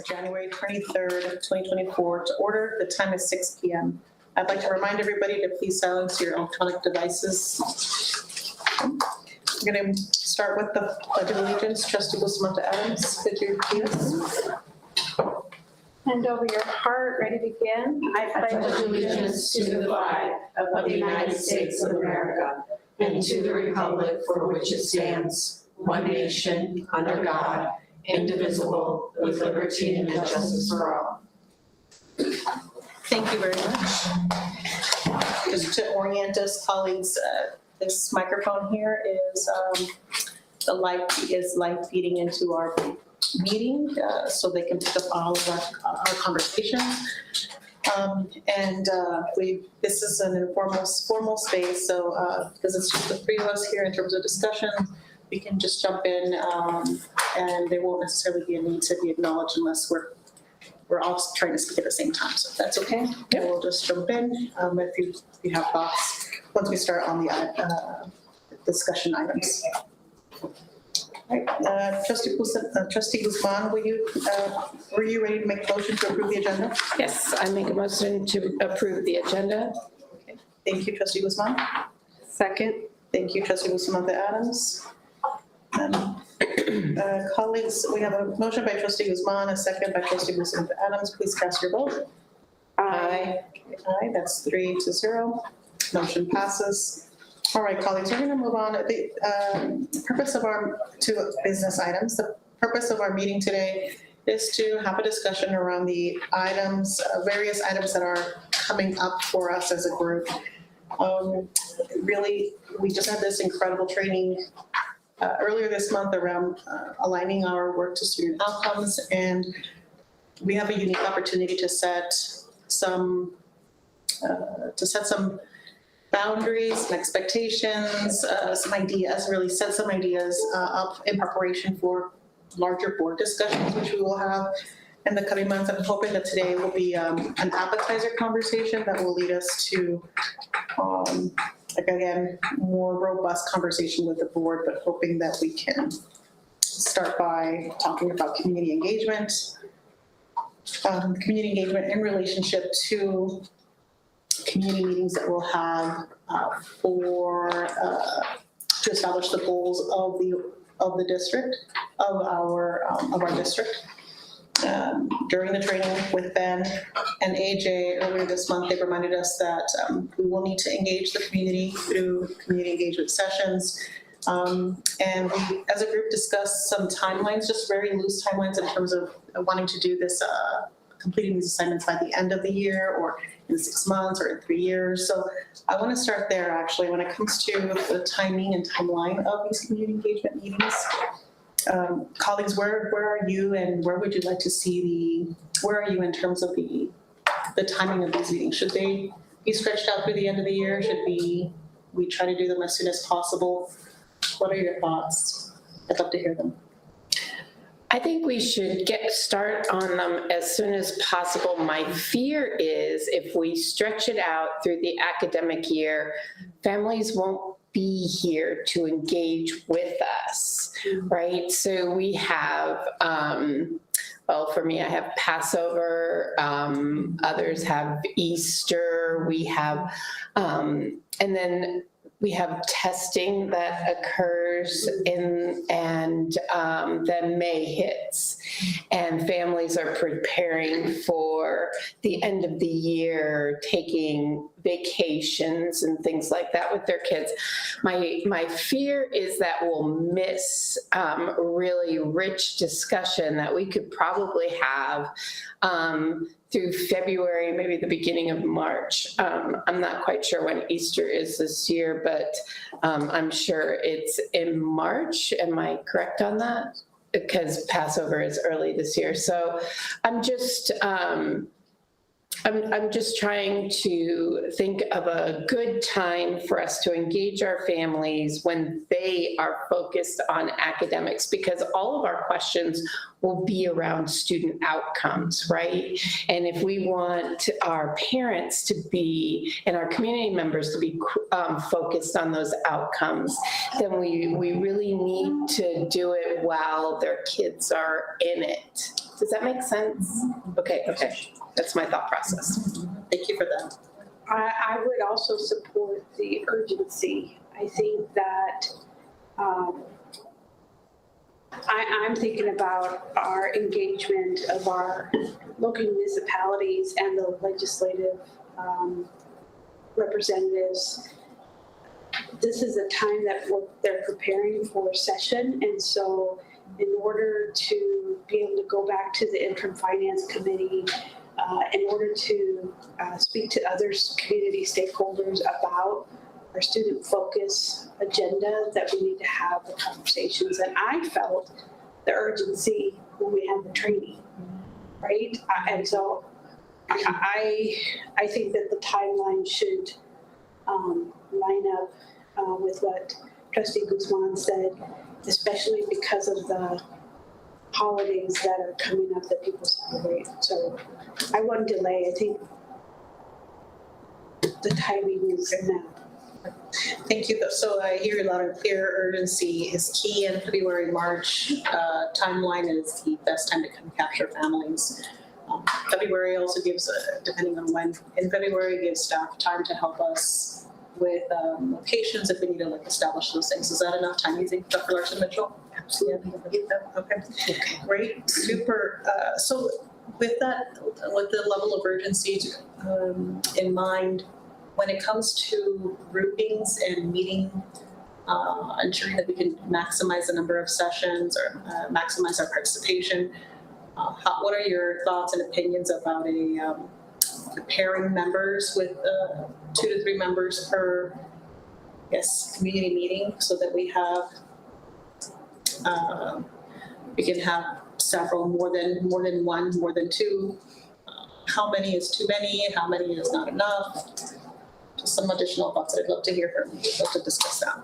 January 23rd, 2024 to order. The time is 6 p.m. I'd like to remind everybody to please silence your electronic devices. We're going to start with the Pledge of Allegiance. Trustee Bustamante Adams, could you please? Hand over your heart, ready to begin. I pledge allegiance to the flag of the United States of America and to the republic for which it stands, one nation, under God, indivisible, with liberty and justice for all. Thank you very much. Just to orient us, colleagues, this microphone here is the light is light feeding into our meeting, so they can pick up all of our conversations. This is an formal space, so because it's just the three of us here in terms of discussion, we can just jump in, and there won't necessarily be a need to be acknowledged unless we're all trying to speak at the same time. So if that's okay, we'll just jump in if you have thoughts once we start on the discussion items. All right, Trustee Guzman, were you ready to make a motion to approve the agenda? Yes, I make a motion to approve the agenda. Okay. Thank you, Trustee Guzman. Second. Thank you, Trustee Bustamante Adams. Colleagues, we have a motion by Trustee Guzman, a second by Trustee Bustamante Adams. Please cast your vote. Aye. Aye, that's 3-0. Motion passes. All right, colleagues, we're going to move on. The purpose of our two business items, the purpose of our meeting today is to have a discussion around the items, various items that are coming up for us as a group. Really, we just had this incredible training earlier this month around aligning our work to student outcomes, and we have a unique opportunity to set some boundaries and expectations, some ideas, really set some ideas up in preparation for larger board discussions, which we will have in the coming months. I'm hoping that today will be an appetizer conversation that will lead us to, again, more robust conversation with the board, but hoping that we can start by talking about community engagement in relationship to community meetings that we'll have to establish the goals of the district, of our district. During the training with Ben and AJ earlier this month, they reminded us that we will need to engage the community through community engagement sessions. And we, as a group, discussed some timelines, just very loose timelines in terms of wanting to do this, completing these assignments by the end of the year, or in 6 months, or in 3 years. So I want to start there, actually, when it comes to the timing and timeline of these community engagement meetings. Colleagues, where are you, and where would you like to see where are you in terms of the timing of these meetings? Should they be stretched out through the end of the year? Should we try to do them as soon as possible? What are your thoughts? I'd love to hear them. I think we should start on them as soon as possible. My fear is if we stretch it out through the academic year, families won't be here to engage with us, right? So we have, well, for me, I have Passover, others have Easter, we have, and then we have testing that occurs and then May hits, and families are preparing for the end of the year, taking vacations and things like that with their kids. My fear is that we'll miss really rich discussion that we could probably have through February, maybe the beginning of March. I'm not quite sure when Easter is this year, but I'm sure it's in March. Am I correct on that? Because Passover is early this year. So I'm just trying to think of a good time for us to engage our families when they are focused on academics, because all of our questions will be around student outcomes, right? And if we want our parents to be, and our community members to be focused on those outcomes, then we really need to do it while their kids are in it. Does that make sense? Okay, that's my thought process. Thank you for that. I would also support the urgency. I think that I'm thinking about our engagement of our local municipalities and the legislative representatives. This is a time that they're preparing for session, and so in order to be able to go back to the interim finance committee, in order to speak to other community stakeholders about our student focus agenda, that we need to have the conversations. And I felt the urgency when we had the training, right? And so I think that the timeline should line up with what Trustee Guzman said, especially because of the holidays that are coming up that people celebrate. So I wouldn't delay. I think the timing is now. Thank you. So I hear loud and clear, urgency is key, and February, March timeline is the best time to kind of capture families. February also gives, depending on when, in February gives staff time to help us with locations if we need to like establish those things. Is that enough time, you think, Dr. Larson-Mitchell? Absolutely. Okay, great, super. So with that, with the level of urgency in mind, when it comes to groupings and meeting, ensuring that we can maximize the number of sessions or maximize our participation, what are your thoughts and opinions about pairing members with 2 to 3 members per, community meeting, so that we have, we can have several, more than one, more than 2. How many is too many? How many is not enough? Just some additional thoughts I'd love to hear from you. I'd love to discuss that.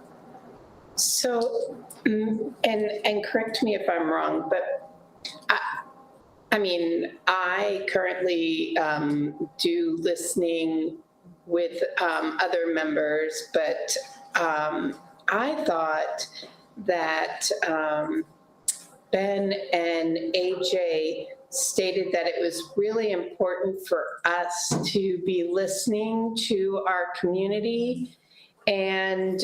So, and correct me if I'm wrong, but I mean, I currently do listening with other members, but I thought that Ben and AJ stated that it was really important for us to be listening to our community and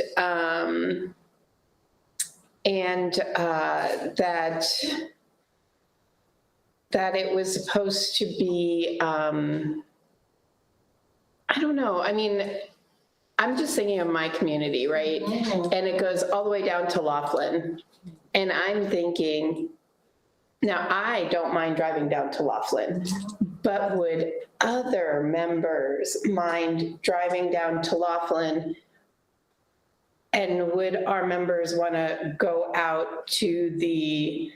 that it was supposed to be, I don't know, I mean, I'm just thinking of my community, right? Mm-hmm. And it goes all the way down to Laughlin. And I'm thinking, now I don't mind driving down to Laughlin, but would other members mind driving down to Laughlin? And would our members want to go out to the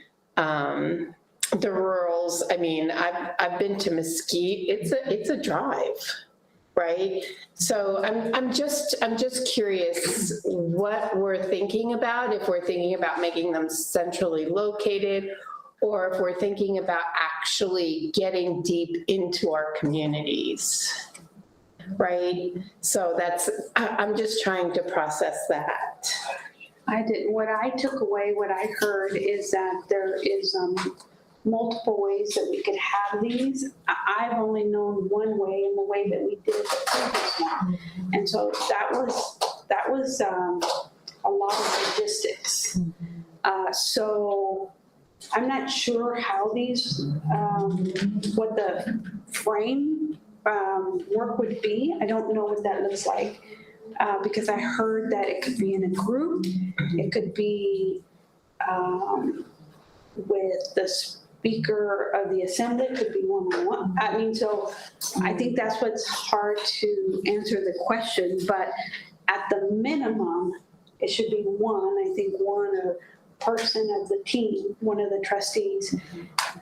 rurals? I mean, I've been to Mesquite. It's a drive, right? So I'm just curious what we're thinking about, if we're thinking about making them centrally located, or if we're thinking about actually getting deep into our communities, right? So I'm just trying to process that. What I took away, what I heard is that there is multiple ways that we could have these. I've only known one way, and the way that we did the previous one. And so that was a lot of logistics. So I'm not sure how these, what the frame work would be. I don't know what that looks like, because I heard that it could be in a group. It could be with the speaker of the assembly, it could be one-on-one. I mean, so I think that's what's hard to answer the question, but at the minimum, it should be one, I think one person of the team, one of the trustees,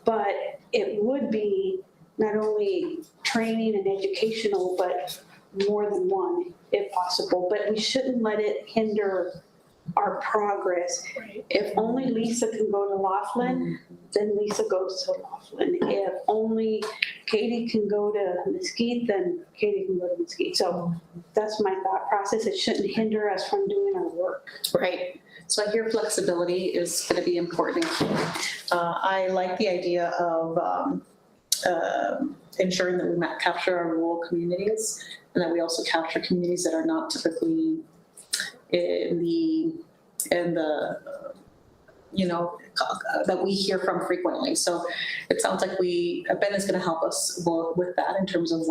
but it would be not only training and educational, but more than one if possible. But we shouldn't let it hinder our progress. Right. If only Lisa can go to Laughlin, then Lisa goes to Laughlin. If only Katie can go to Mesquite, then Katie can go to Mesquite. So that's my thought process. It shouldn't hinder us from doing our work. Right. So I hear flexibility is going to be important. I like the idea of ensuring that we capture our rural communities and that we also capture communities that are not typically in the that we hear from frequently. So it sounds like Ben is going to help us with that in terms of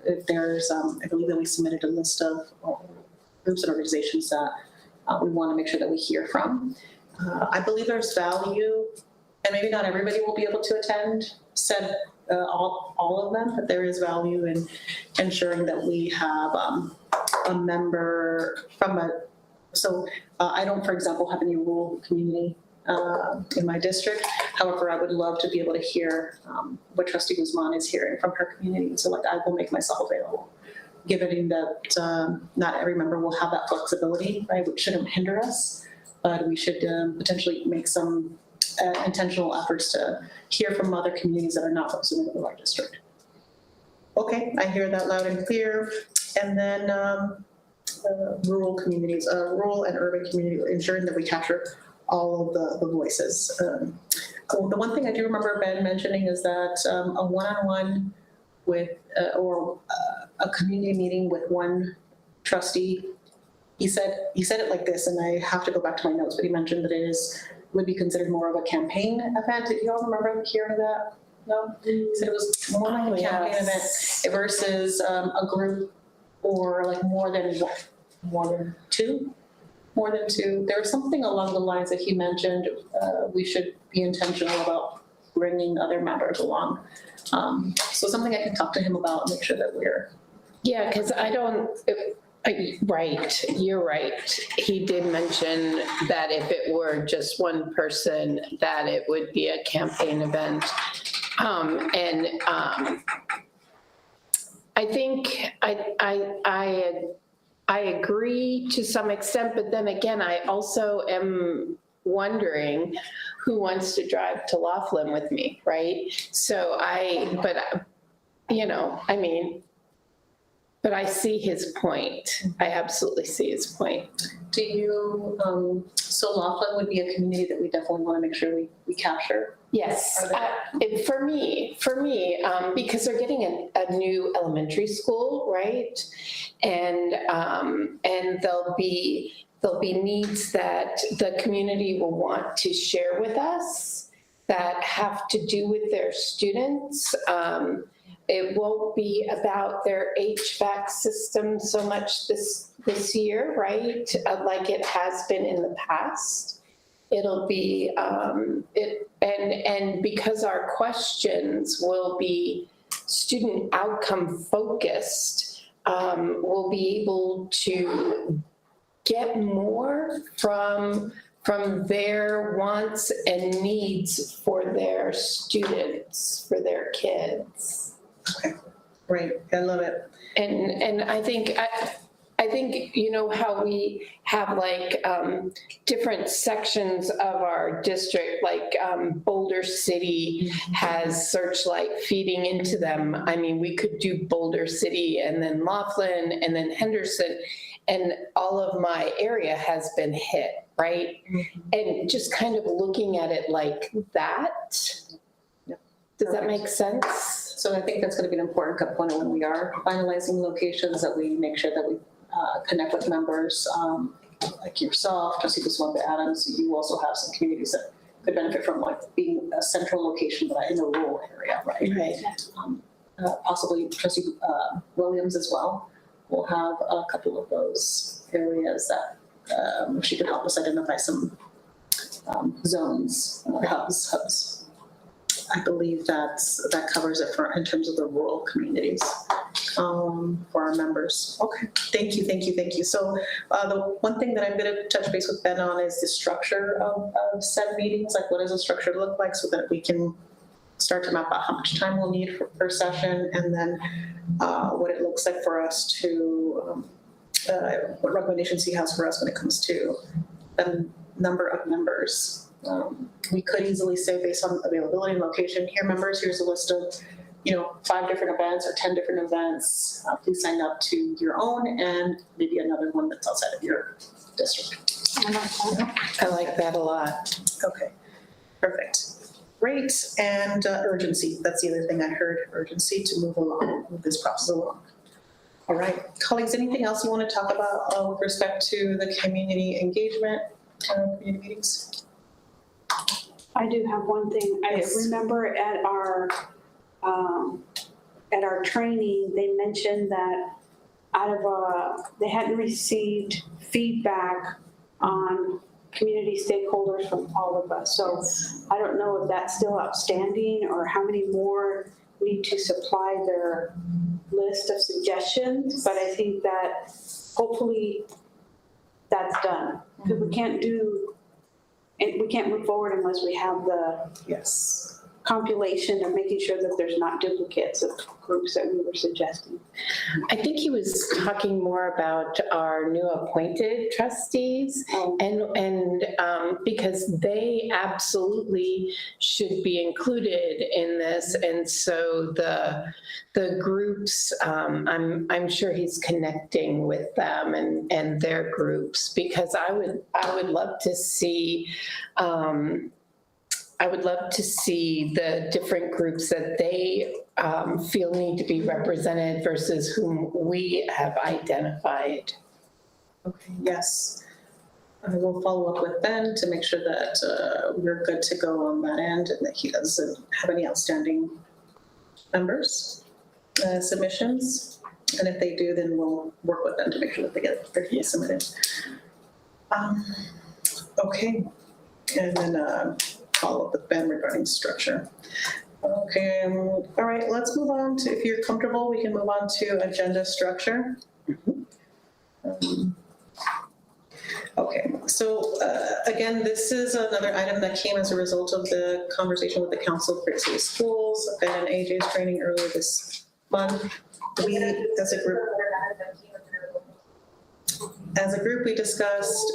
if there's, I believe that we submitted a list of groups and organizations that we want to make sure that we hear from. I believe there's value, and maybe not everybody will be able to attend all of them, but there is value in ensuring that we have a member from I don't, for example, have any rural community in my district. However, I would love to be able to hear what Trustee Guzman is hearing from her community. So I will make myself available, given that not every member will have that flexibility, right? Which shouldn't hinder us, but we should potentially make some intentional efforts to hear from other communities that are not representative of our district. Okay, I hear that loud and clear. And then rural communities, rural and urban community, ensuring that we capture all of the voices. The one thing I do remember Ben mentioning is that a one-on-one with, or a community meeting with one trustee, he said it like this, and I have to go back to my notes, but he mentioned that would be considered more of a campaign event. Did you all remember hearing that? No? He said it was more like a campaign event versus a group or like more than two. There was something along the lines that he mentioned we should be intentional about bringing other members along. So something I can talk to him about and make sure that we're. Yeah, because right, you're right. He did mention that if it were just one person, that it would be a campaign event. I think I agree to some extent, but then again, I also am wondering who wants to drive to Laughlin with me, right? But I see his point. I absolutely see his point. Do you, so Laughlin would be a community that we definitely want to make sure we capture? Yes, for me, because they're getting a new elementary school, right? And there'll be needs that the community will want to share with us that have to do with their students. It won't be about their HVAC system so much this year, right? Like it has been in the past. It'll be and because our questions will be student outcome focused, we'll be able to get more from their wants and needs for their students, for their kids. Okay, great, I love it. And I think how we have like different sections of our district, like Boulder City has Searchlight feeding into them. I mean, we could do Boulder City and then Laughlin and then Henderson, and all of my area has been hit, right? Mm-hmm. And just kind of looking at it like that. Yep. Does that make sense? So I think that's going to be an important component when we are finalizing locations, that we make sure that we connect with members like yourself, Trustee Guzman Adams. You also have some communities that could benefit from like being a central location, but in a rural area, right? Right. Possibly Trustee Williams as well. We'll have a couple of those areas that she could help us identify some zones, hubs. I believe that covers it in terms of the rural communities for our members. Okay, thank you. So the one thing that I'm going to touch base with Ben on is the structure of said meetings. Like, what does the structure look like, so that we can start to map out how much time we'll need per session, and then what it looks like for us to, what recommendations he has for us when it comes to the number of members. We could easily say, based on availability and location, here members, here's a list of 5 different events or 10 different events. Please sign up to your own and maybe another one that's outside of your district. I like that a lot. Okay, perfect. Great, and urgency, that's the other thing I heard, urgency to move along, move this process along. All right, colleagues, anything else you want to talk about with respect to the community engagement, community meetings? I do have one thing. Yes. I remember at our training, they mentioned that they hadn't received feedback on community stakeholders from all of us. So I don't know if that's still outstanding or how many more need to supply their list of suggestions, but I think that hopefully that's done. Because we can't move forward unless we have the Yes. compilation of making sure that there's not duplicates of groups that we were suggesting. I think he was talking more about our new appointed trustees, and because they absolutely should be included in this. And so the groups, I'm sure he's connecting with them and their groups, because I would love to see the different groups that they feel need to be represented versus whom we have identified. Okay, yes. I will follow up with Ben to make sure that we're good to go on that end and that he doesn't have any outstanding members, submissions. And if they do, then we'll work with them to make sure that they get their submitted. Okay, and then follow up with Ben regarding structure. Okay, all right, let's move on to, if you're comfortable, we can move on to agenda structure. Okay, so again, this is another item that came as a result of the conversation with the Council of Great City Schools and AJ's training earlier this month. We, as a group, we discussed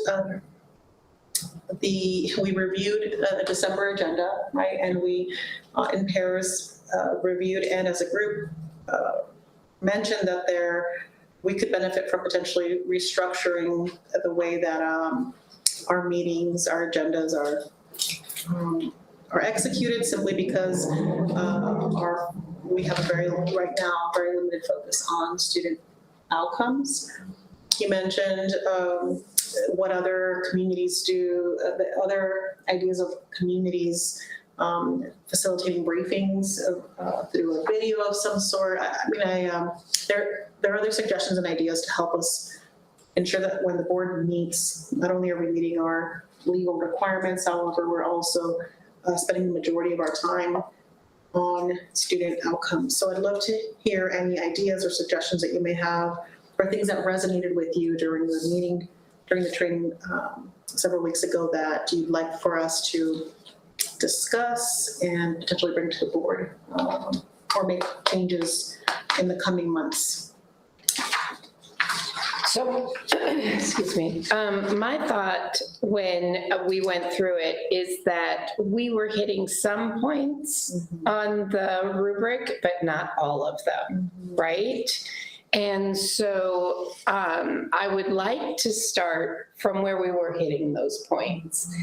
we reviewed a December agenda, right? And we, in pairs, reviewed and as a group mentioned that we could benefit from potentially restructuring the way that our meetings, our agendas are executed, simply because we have right now very limited focus on student outcomes. You mentioned what other communities do, the other ideas of communities facilitating briefings through a video of some sort. There are other suggestions and ideas to help us ensure that when the board meets, not only are we meeting our legal requirements, however, we're also spending the majority of our time on student outcomes. So I'd love to hear any ideas or suggestions that you may have, or things that resonated with you during the meeting, during the training several weeks ago, that you'd like for us to discuss and potentially bring to the board or make changes in the coming months. So, excuse me, my thought when we went through it is that we were hitting some points on the rubric, but not all of them, right? And so I would like to start from where we were hitting those points,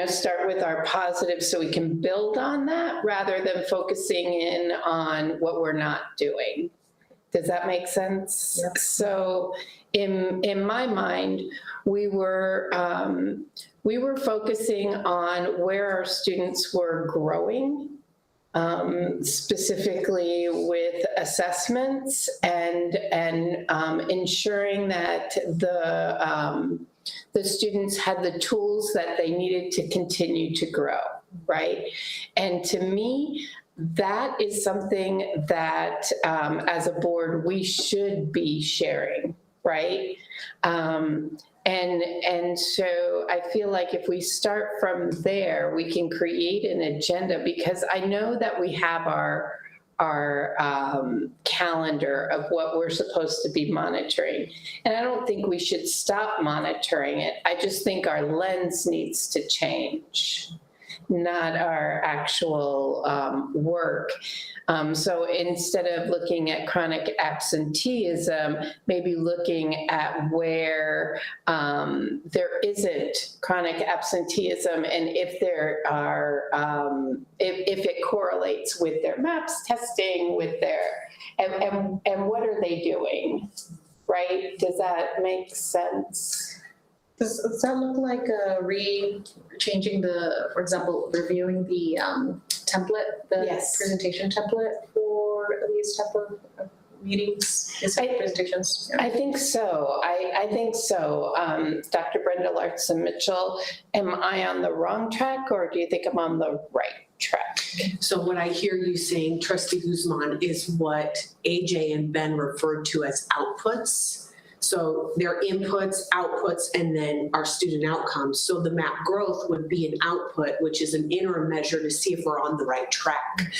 start with our positives so we can build on that rather than focusing in on what we're not doing. Does that make sense? Yep. So in my mind, we were focusing on where our students were growing, specifically with assessments and ensuring that the students had the tools that they needed to continue to grow, right? And to me, that is something that as a board we should be sharing, right? And so I feel like if we start from there, we can create an agenda, because I know that we have our calendar of what we're supposed to be monitoring. And I don't think we should stop monitoring it. I just think our lens needs to change. not our actual work. So instead of looking at chronic absenteeism, maybe looking at where there isn't chronic absenteeism, and if there are, if it correlates with their MAPS testing, with their, and what are they doing, right? Does that make sense? Does that look like changing the, for example, reviewing the template, the Yes. presentation template for these type of meetings, these type of presentations? Yeah. I think so. I think so. Dr. Brenda Larson Mitchell, am I on the wrong track, or do you think I'm on the right track? So what I hear you saying, Trustee Guzman, is what AJ and Ben referred to as outputs. So their inputs, outputs, and then our student outcomes. So the MAP growth would be an output, which is an interim measure to see if we're on the right track.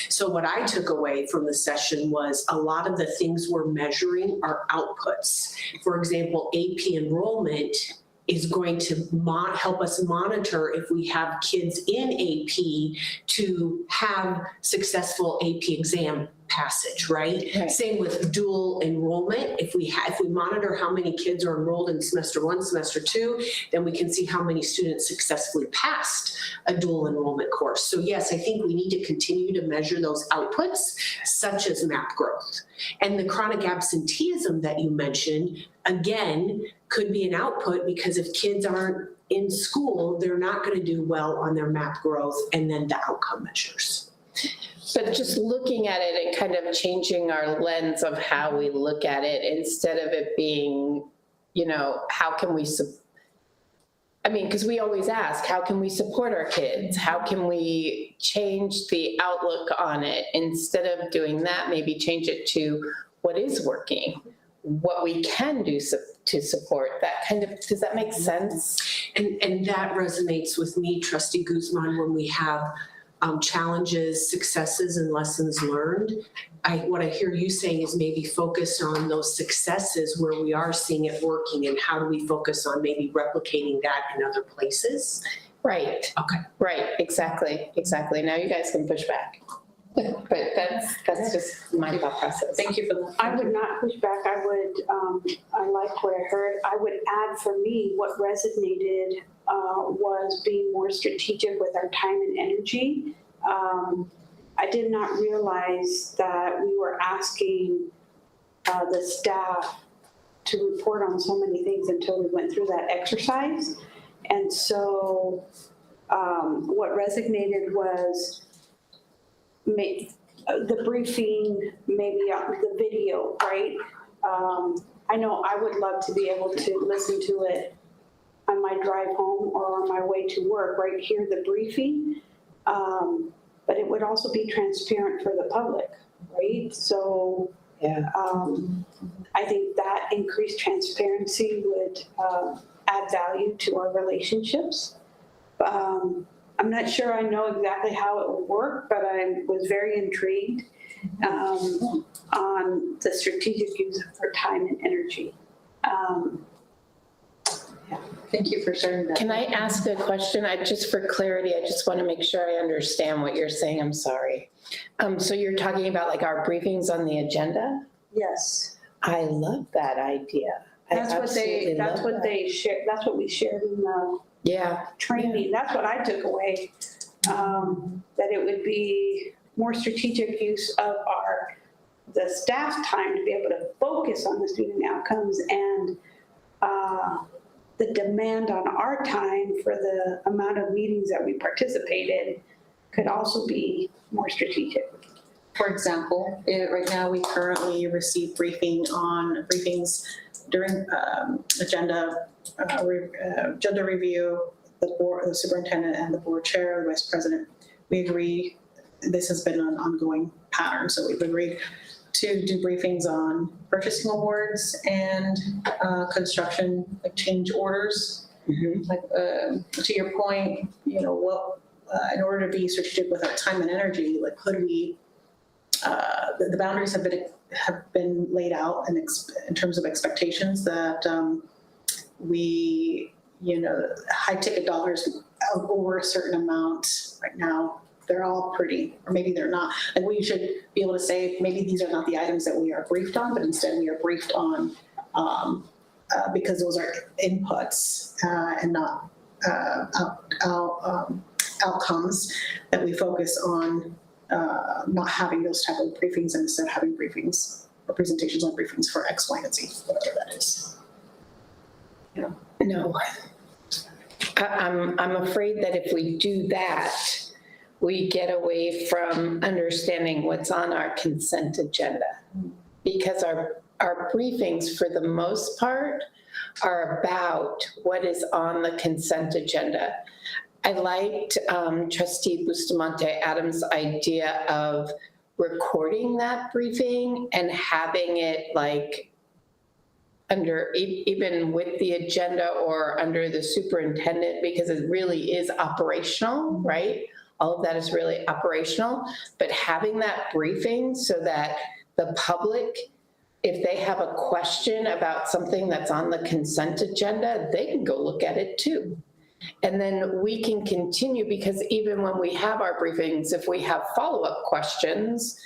So what I took away from the session was a lot of the things we're measuring are outputs. For example, AP enrollment is going to help us monitor if we have kids in AP to have successful AP exam passage, right? Right. Same with dual enrollment. If we monitor how many kids are enrolled in semester 1, semester 2, then we can see how many students successfully passed a dual enrollment course. So yes, I think we need to continue to measure those outputs, such as MAP growth. And the chronic absenteeism that you mentioned, again, could be an output, because if kids aren't in school, they're not going to do well on their MAP growth and then the outcome measures. But just looking at it and kind of changing our lens of how we look at it, instead of it being, how can we, because we always ask, how can we support our kids? How can we change the outlook on it? Instead of doing that, maybe change it to what is working, what we can do to support that kind of, does that make sense? And that resonates with me, Trustee Guzman, when we have challenges, successes, and lessons learned. What I hear you saying is maybe focus on those successes where we are seeing it working, and how do we focus on maybe replicating that in other places? Right. Okay. Right, exactly. Now you guys can push back. But that's just my thought process. Thank you for that. I would not push back. I like what I heard. I would add, for me, what resonated was being more strategic with our time and energy. I did not realize that we were asking the staff to report on so many things until we went through that exercise. And so what resonated was the briefing, maybe the video, right? I know I would love to be able to listen to it on my drive home or on my way to work, right? Hear the briefing. But it would also be transparent for the public, right? So Yeah. I think that increased transparency would add value to our relationships. I'm not sure I know exactly how it would work, but I was very intrigued on the strategic use of our time and energy. Thank you for sharing that. Can I ask a question? Just for clarity, I just want to make sure I understand what you're saying. I'm sorry. So you're talking about like our briefings on the agenda? Yes. I love that idea. That's what they shared. That's what we shared in the Yeah. training. That's what I took away. That it would be more strategic use of the staff time to be able to focus on the student outcomes, and the demand on our time for the amount of meetings that we participated could also be more strategic. For example, right now we currently receive briefings during agenda review, the board, the superintendent and the board chair, the vice president. We agree, this has been an ongoing pattern, so we've agreed to do briefings on purchasing awards and construction, like change orders. Mhm. Like to your point, in order to be strategic with our time and energy, like could we, the boundaries have been laid out in terms of expectations that we, high ticket dollars of over a certain amount right now, they're all pretty, or maybe they're not. And we should be able to say, maybe these are not the items that we are briefed on, but instead we are briefed on because those are inputs and not outcomes, that we focus on not having those type of briefings and instead having briefings or presentations on briefings for X, Y, and Z, whatever that is. No. I'm afraid that if we do that, we get away from understanding what's on our consent agenda. Because our briefings, for the most part, are about what is on the consent agenda. I liked Trustee Bustamante Adams' idea of recording that briefing and having it like under, even with the agenda or under the superintendent, because it really is operational, right? All of that is really operational, but having that briefing so that the public, if they have a question about something that's on the consent agenda, they can go look at it too. And then we can continue, because even when we have our briefings, if we have follow-up questions,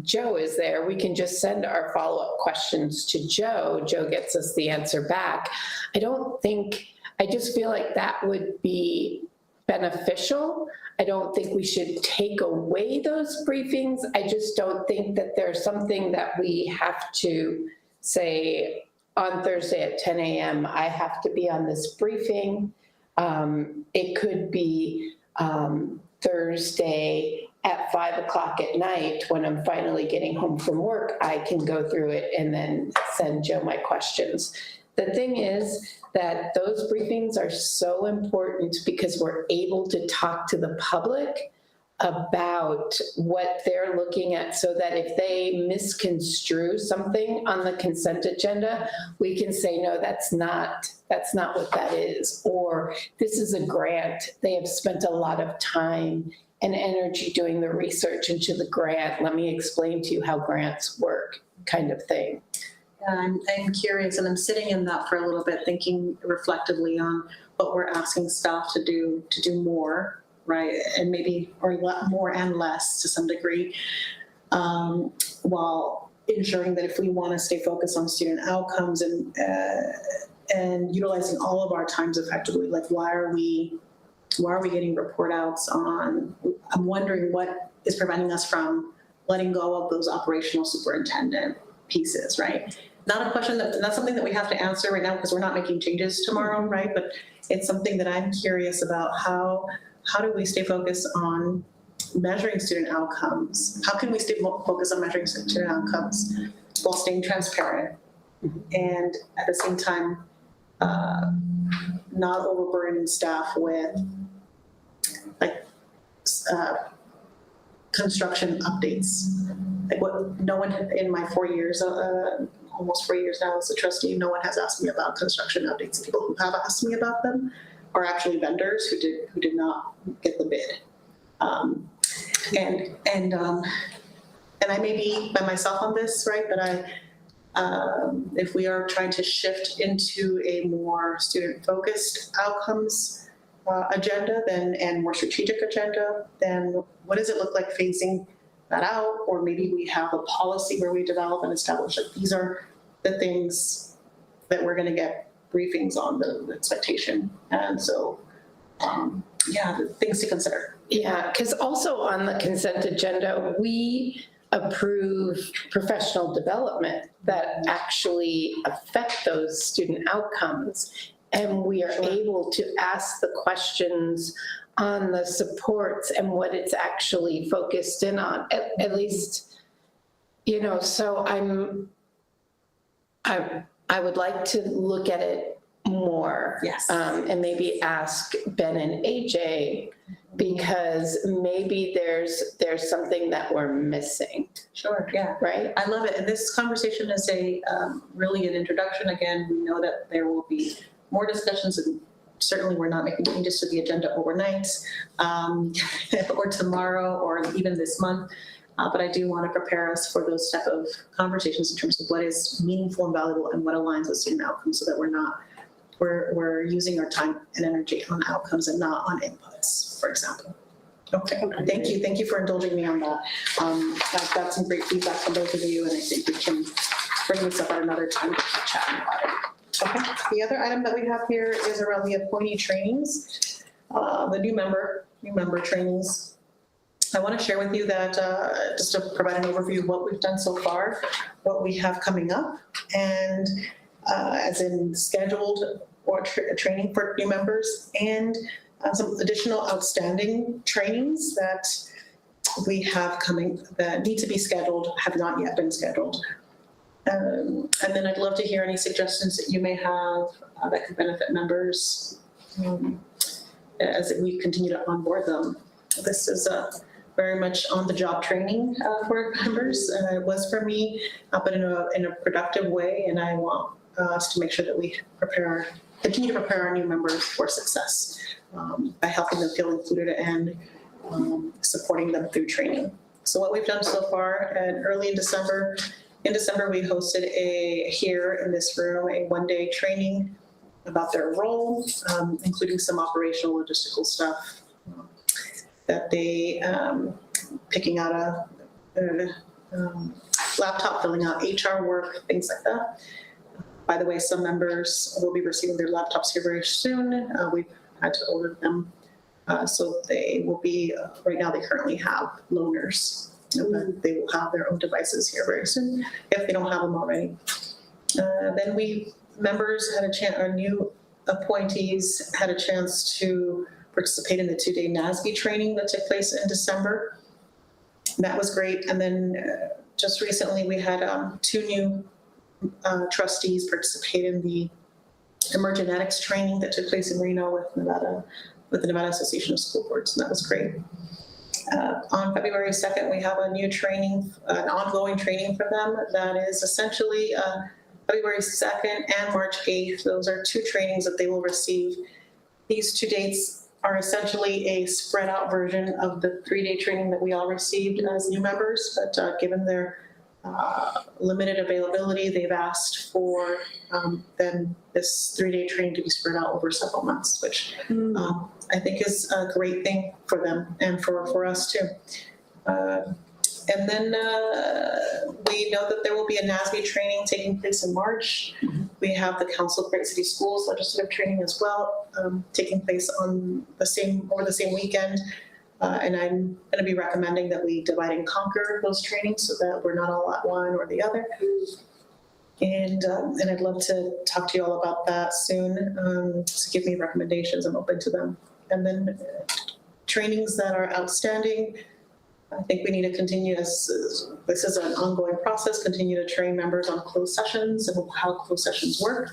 Joe is there, we can just send our follow-up questions to Joe. Joe gets us the answer back. I just feel like that would be beneficial. I don't think we should take away those briefings. I just don't think that there's something that we have to say on Thursday at 10 a.m., I have to be on this briefing. It could be Thursday at 5 o'clock at night when I'm finally getting home from work, I can go through it and then send Joe my questions. The thing is that those briefings are so important because we're able to talk to the public about what they're looking at, so that if they misconstrue something on the consent agenda, we can say, no, that's not what that is. Or this is a grant. They have spent a lot of time and energy doing the research into the grant. Let me explain to you how grants work, kind of thing. I'm curious, and I'm sitting in that for a little bit, thinking reflectively on what we're asking staff to do more, right? And maybe, or more and less to some degree, while ensuring that if we want to stay focused on student outcomes and utilizing all of our times effectively, like why are we getting report outs on, I'm wondering what is preventing us from letting go of those operational superintendent pieces, right? Not something that we have to answer right now because we're not making changes tomorrow, right? But it's something that I'm curious about. How do we stay focused on measuring student outcomes? How can we stay focused on measuring student outcomes while staying transparent and at the same time not overburdening staff with like construction updates? Like what no one in my 4 years, almost 4 years now as a trustee, no one has asked me about construction updates. The people who have asked me about them are actually vendors who did not get the bid. And I may be by myself on this, right? But if we are trying to shift into a more student-focused outcomes agenda and more strategic agenda, then what does it look like phasing that out? Or maybe we have a policy where we develop and establish that these are the things that we're going to get briefings on, the expectation. And so, the things to consider. Yeah, because also on the consent agenda, we approve professional development that actually affect those student outcomes. And we are able to ask the questions on the supports and what it's actually focused in on, at least, so I would like to look at it more. Yes. And maybe ask Ben and AJ, because maybe there's something that we're missing. Sure, yeah. Right? I love it. And this conversation is really an introduction. Again, we know that there will be more discussions, and certainly we're not making changes to the agenda overnight or tomorrow or even this month. But I do want to prepare us for those type of conversations in terms of what is meaningful and valuable and what aligns with student outcomes, so that we're not we're using our time and energy on outcomes and not on inputs, for example. Okay, thank you for indulging me on that. I've got some great feedback from both of you, and I think we can bring this up at another time to keep chatting about it. Okay, the other item that we have here is around the appointee trainings, the new member trainings. I want to share with you that, just to provide an overview of what we've done so far, what we have coming up, and as in scheduled or training for new members, and some additional outstanding trainings that we have coming that need to be scheduled, have not yet been scheduled. And then I'd love to hear any suggestions that you may have that could benefit members as we continue to onboard them. This is very much on-the-job training for members. It was for me, but in a productive way, and I want us to make sure that we continue to prepare our new members for success by helping them feel included and supporting them through training. So what we've done so far, and early in December, we hosted here in this room, a one-day training about their role, including some operational logistical stuff that they, picking out a laptop, filling out HR work, things like that. By the way, some members will be receiving their laptops here very soon. We've had to order them. So they will be, right now they currently have loaners. But they will have their own devices here very soon if they don't have them already. Then members had a chance, our new appointees had a chance to participate in the 2-day NASB training that took place in December. That was great. And then just recently we had 2 new trustees participate in the emergenetics training that took place in Reno with the Nevada Association of School Boards, and that was great. On February 2nd, we have a new training, an ongoing training for them that is essentially February 2nd and March 8th. Those are 2 trainings that they will receive. These 2 dates are essentially a spread out version of the 3-day training that we all received as new members, but given their limited availability, they've asked for then this 3-day training to be spread out over several months, which I think is a great thing for them and for us too. And then we know that there will be a NASB training taking place in March. We have the Council of Great City Schools legislative training as well, taking place over the same weekend. And I'm going to be recommending that we divide and conquer those trainings so that we're not all at one or the other. And I'd love to talk to you all about that soon. So give me recommendations. I'm open to them. And then trainings that are outstanding, I think we need to continue, as this is an ongoing process, continue to train members on closed sessions and how closed sessions work.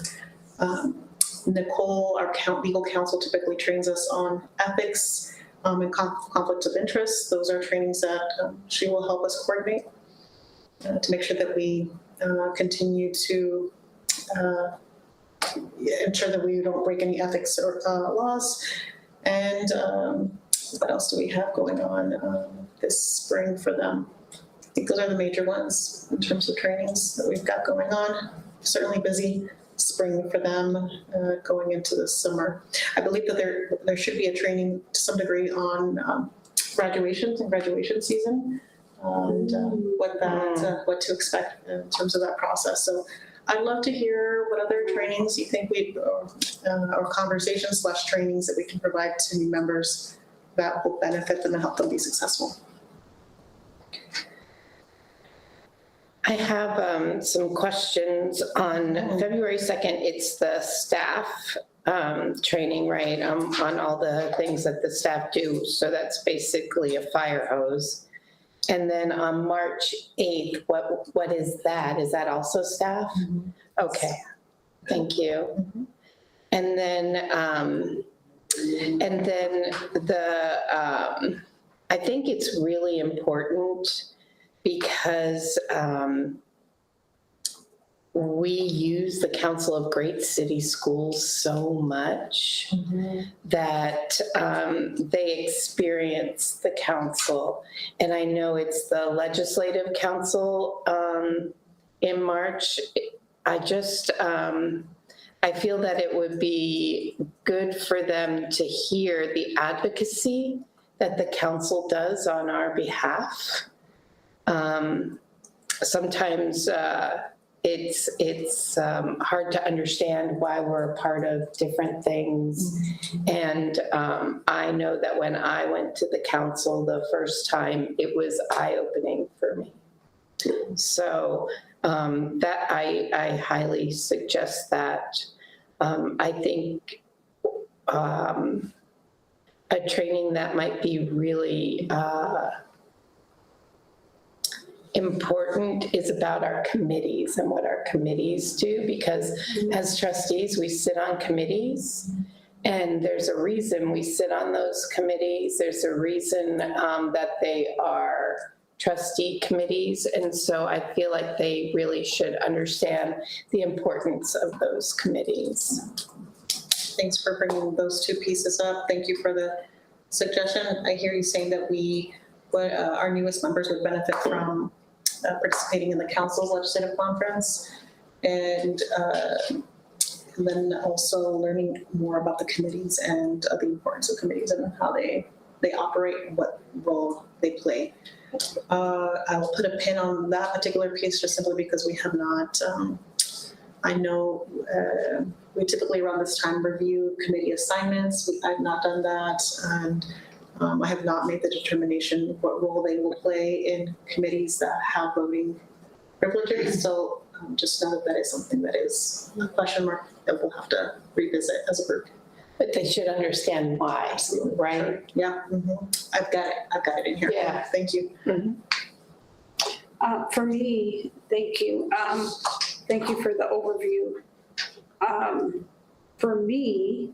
Nicole, our legal counsel, typically trains us on ethics and conflicts of interest. Those are trainings that she will help us coordinate to make sure that we continue to ensure that we don't break any ethics or laws. And what else do we have going on this spring for them? I think those are the major ones in terms of trainings that we've got going on. Certainly busy spring for them going into the summer. I believe that there should be a training to some degree on graduations and graduation season and what to expect in terms of that process. So I'd love to hear what other trainings you think or conversations / trainings that we can provide to new members that will benefit them and help them be successful. I have some questions on February 2nd. It's the staff training, right, on all the things that the staff do. So that's basically a fire hose. And then on March 8th, what is that? Is that also staff? Mm-hmm. Okay, thank you. Mm-hmm. And then I think it's really important because we use the Council of Great City Schools so much that they experience the council. And I know it's the Legislative Council in March. I I feel that it would be good for them to hear the advocacy that the council does on our behalf. Sometimes it's hard to understand why we're a part of different things. And I know that when I went to the council the first time, it was eye-opening for me. So that I highly suggest that. I think a training that might be really important is about our committees and what our committees do, because as trustees, we sit on committees, and there's a reason we sit on those committees. There's a reason that they are trustee committees, and so I feel like they really should understand the importance of those committees. Thanks for bringing those two pieces up. Thank you for the suggestion. I hear you saying that our newest members would benefit from participating in the council's legislative conference, and then also learning more about the committees and the importance of committees and how they operate and what role they play. I will put a pin on that particular piece just simply because we have not, I know we typically around this time review committee assignments. I've not done that, and I have not made the determination what role they will play in committees that have voting privileges. So just know that that is something that is a question mark that we'll have to revisit as a group. But they should understand why, Absolutely. right? Sure. Yeah, I've got it in here. Yeah. Thank you. For me, thank you. Thank you for the overview. For me,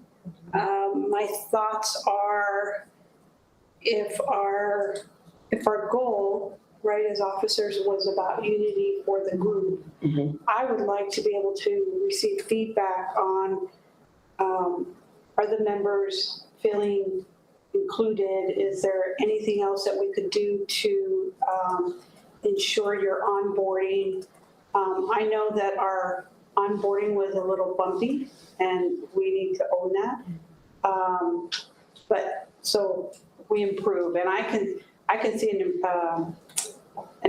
my thoughts are if our goal, right, as officers was about unity for the group, I would like to be able to receive feedback on are the members feeling included? Is there anything else that we could do to ensure your onboarding? I know that our onboarding was a little bumpy and we need to own that. But so we improve, and I can see an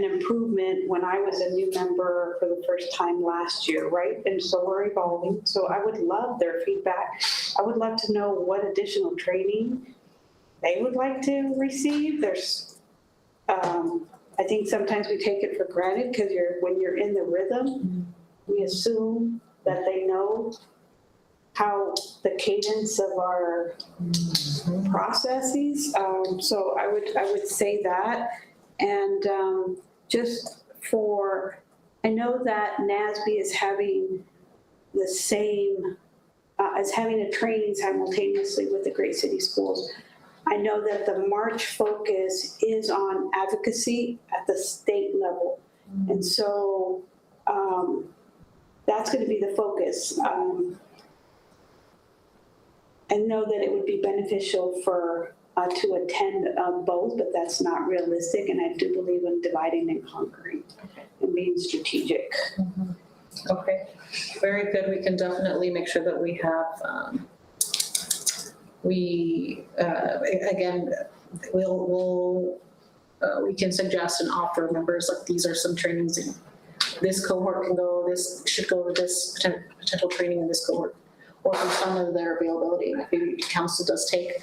improvement when I was a new member for the first time last year, right? And so we're evolving. So I would love their feedback. I would love to know what additional training they would like to receive. There's, I think sometimes we take it for granted because when you're in the rhythm, we assume that they know how the cadence of our processes. So I would say that. And I know that NASB is having the same, as having a training simultaneously with the Great City Schools. I know that the March focus is on advocacy at the state level. And so that's going to be the focus. I know that it would be beneficial to attend both, but that's not realistic. And I do believe in dividing and conquering and being strategic. Okay, very good. We can definitely make sure that we have, again, we can suggest and offer members, like these are some trainings in this cohort can go, this should go to this potential training in this cohort, or based on their availability. Maybe council does take,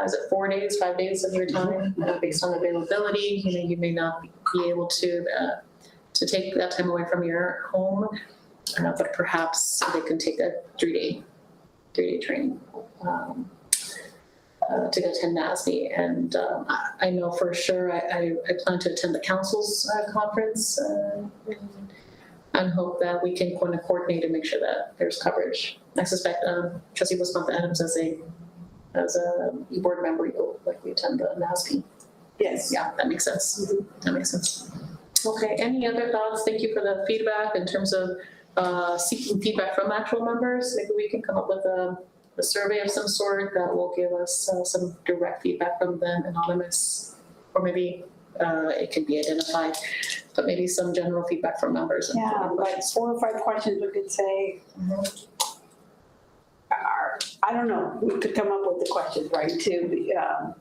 is it 4 days, 5 days of your time based on availability? You may not be able to take that time away from your home, but perhaps they can take a 3-day training to attend NASB. And I know for sure I plan to attend the council's conference and hope that we can kind of coordinate and make sure that there's coverage. I suspect Trustee Busmont Adams as a board member, you'll likely attend the NASB. Yes. Yeah, that makes sense. That makes sense. Okay, any other thoughts? Thank you for the feedback in terms of seeking feedback from actual members. Maybe we can come up with a survey of some sort that will give us some direct feedback from them, anonymous, or maybe it can be identified, but maybe some general feedback from members. Yeah, like 4 or 5 questions we could say. I don't know, we could come up with the questions, right, too,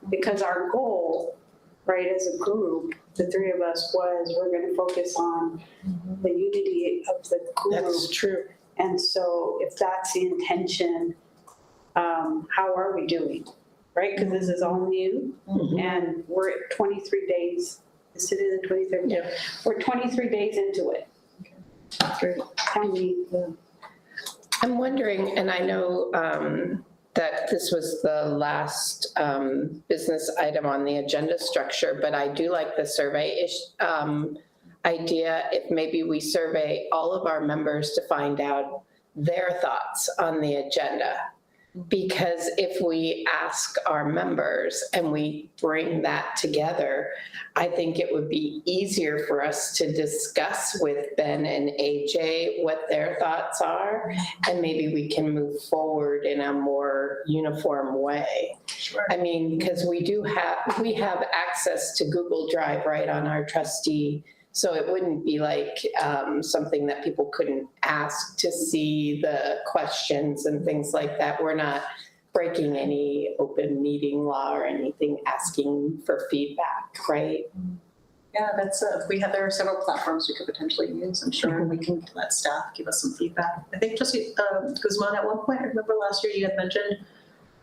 because our goal, right, as a group, the three of us was, we're gonna focus on the unity of the group. That's true. And so if that's the intention, how are we doing, right? Because this is all new, and we're at 23 days, is today the 23rd? Yeah. We're 23 days into it. Great. Tell me, I'm wondering, and I know that this was the last business item on the agenda structure, but I do like the survey idea. If maybe we survey all of our members to find out their thoughts on the agenda. Because if we ask our members and we bring that together, I think it would be easier for us to discuss with Ben and AJ what their thoughts are, and maybe we can move forward in a more uniform way. Sure. I mean, because we have access to Google Drive, right, on our trustee. So it wouldn't be like something that people couldn't ask to see the questions and things like that. We're not breaking any open meeting law or anything, asking for feedback, right? Yeah, there are several platforms we could potentially use. I'm sure we can let staff give us some feedback. I think Trustee Guzman, at one point, I remember last year you had mentioned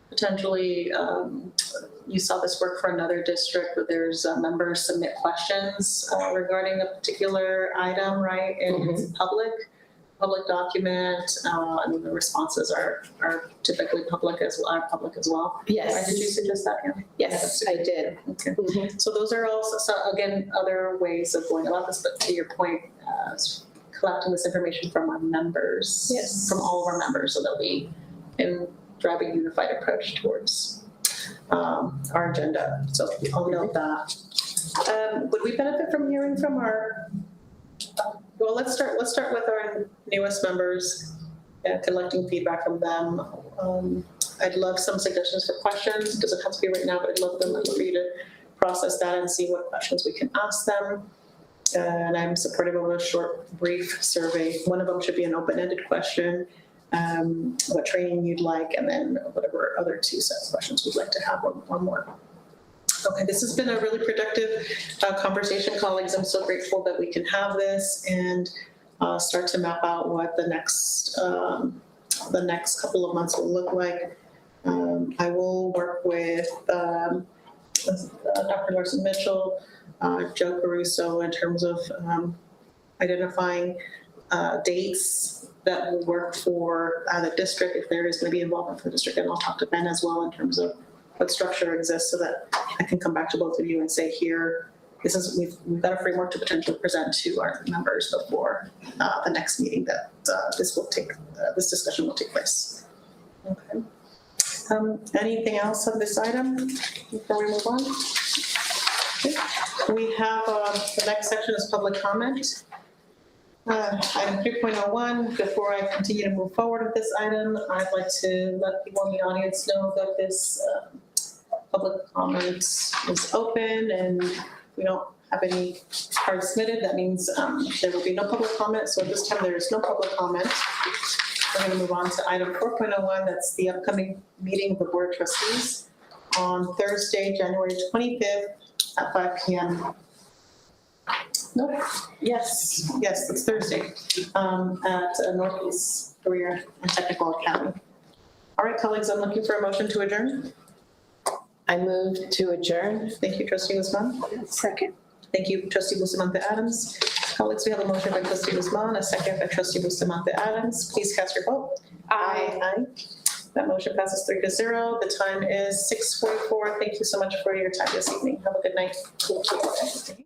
potentially you saw this work for another district where there's members submit questions regarding a particular item, right? And it's a public document, and the responses are typically public as well. Yes. Did you suggest that, Anne? Yes, I did. Okay. So those are also, again, other ways of going about this, but to your point, collecting this information from our members. Yes. From all of our members, so that we can drive a unified approach towards our agenda. So I'll note that. Would we benefit from hearing from our, well, let's start with our newest members and collecting feedback from them. I'd love some suggestions for questions. It doesn't have to be right now, but I'd love for you to process that and see what questions we can ask them. And I'm supportive of a short, brief survey. One of them should be an open-ended question. What training you'd like, and then whatever other two sets of questions we'd like to have, one more. Okay, this has been a really productive conversation, colleagues. I'm so grateful that we can have this and start to map out what the next couple of months will look like. I will work with Dr. Larson Mitchell, Joe Caruso, in terms of identifying dates that will work for the district, if there is going to be involvement for the district, and I'll talk to Ben as well in terms of what structure exists, so that I can come back to both of you and say, here, this is we've got a framework to potentially present to our members before the next meeting that this discussion will take place. Okay. Anything else of this item before we move on? Okay. We have the next section is public comment. Item 3.01, before I continue to move forward with this item, I'd like to let people in the audience know that this public comment is open, and if we don't have any cards submitted, that means there will be no public comment. So at this time, there is no public comment. We're going to move on to item 4.01, that's the upcoming meeting of the Board of Trustees on Thursday, January 25th at 5 p.m. Nope. Yes, it's Thursday at Northeast Career and Technical Academy. All right, colleagues, I'm looking for a motion to adjourn. I move to adjourn. Thank you, Trustee Guzman. second. Thank you, Trustee Bustamante Adams. Colleagues, we have a motion by Trustee Guzman, a second by Trustee Bustamante Adams. Please cast your vote. Aye. That motion passes 3-0. The time is 6:44. Thank you so much for your time this evening. Have a good night. Thank you.